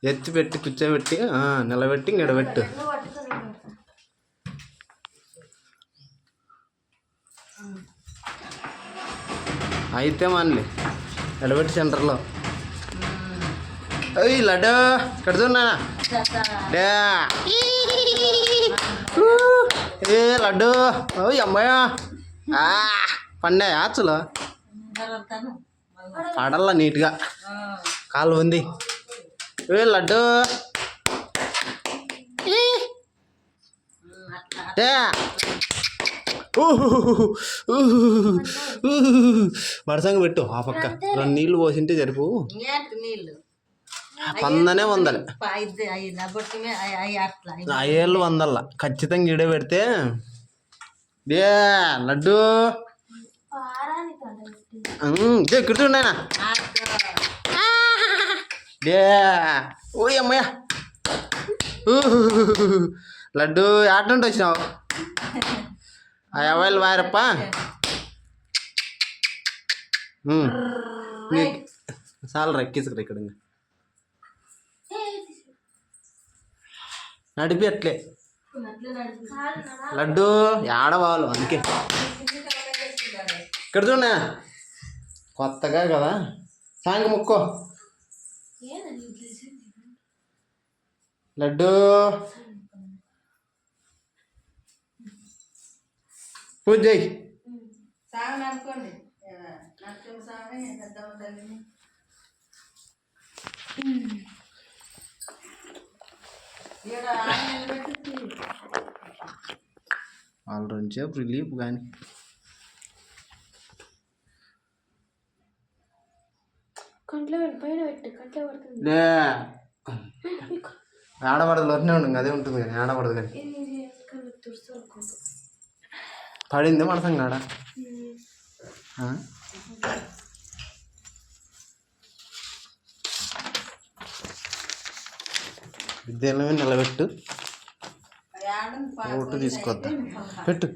ఎత్తి పెట్టి కూర్చోబెట్టి నిలబెట్టి ఇంకడబెట్టు. అయితే మనలే నిలబెట్టి సెంటర్లో. అయ్యి లడ్డు ఇక్కడ చూడనా ఏ లడ్డు. ఓయ్ అమ్మాయ పండే ఆచులు పడల్లా నీట్గా కాలు ఉంది. ఏ లడ్డు వరసంగా పెట్టు. ఆ పక్క 2 నీళ్ళు పోసింటే సరిపో. పందనే వందలే 5 వందల ఖచ్చితంగా ఈడే పెడితే. దే లడ్డు ఇక్కడ చూడనా డే. ఓయ్ అమ్మయ్య లడ్డు ఆటంటే వచ్చినావు. ఆ ఎవరు వారప్ప చాలా రక్కిసుకురా ఇక్కడ నడిపి అట్లే లడ్డు ఆడవాళ్ళు. అందుకే ఇక్కడ చూడ కొత్తగా కదా సాంగ ముక్కో లడ్డు పూజ చేయి. వాళ్ళు 2 సేపు రిలీఫ్ కానీ ఆడపడదు లోనే ఉంటుంది. అదే ఉంటుంది కానీ ఆడపడదు కానీ పడింది మనసం కాడ. విద్యలో నిలబెట్టు. ఫోటో తీసుకొద్దా పెట్టు.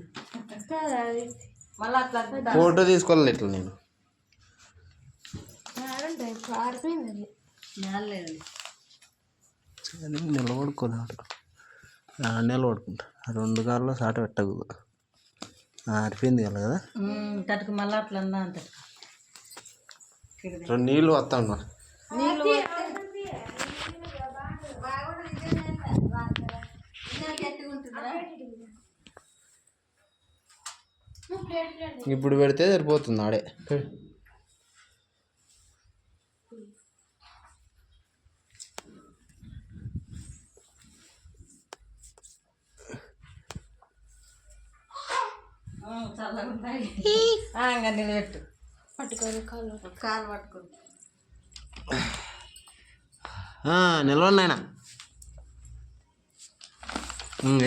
ఫోటో తీసుకోవాలి ఇట్లా నేను నిలబడుకోలేడు. నిలబడుకుంటా 2 కార్లో సాట పెట్టకూడదు. ఆరిపోయింది కదా మళ్ళీ అట్లా 2 నీళ్ళు వస్తా ఉన్నా. ఇప్పుడు పెడితే సరిపోతుంది ఆడే. నిలబెట్టు కాలు పట్టుకో నిలవన్నాయన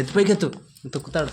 ఎత్తి పైకి ఎత్తు తొక్కుతాడు.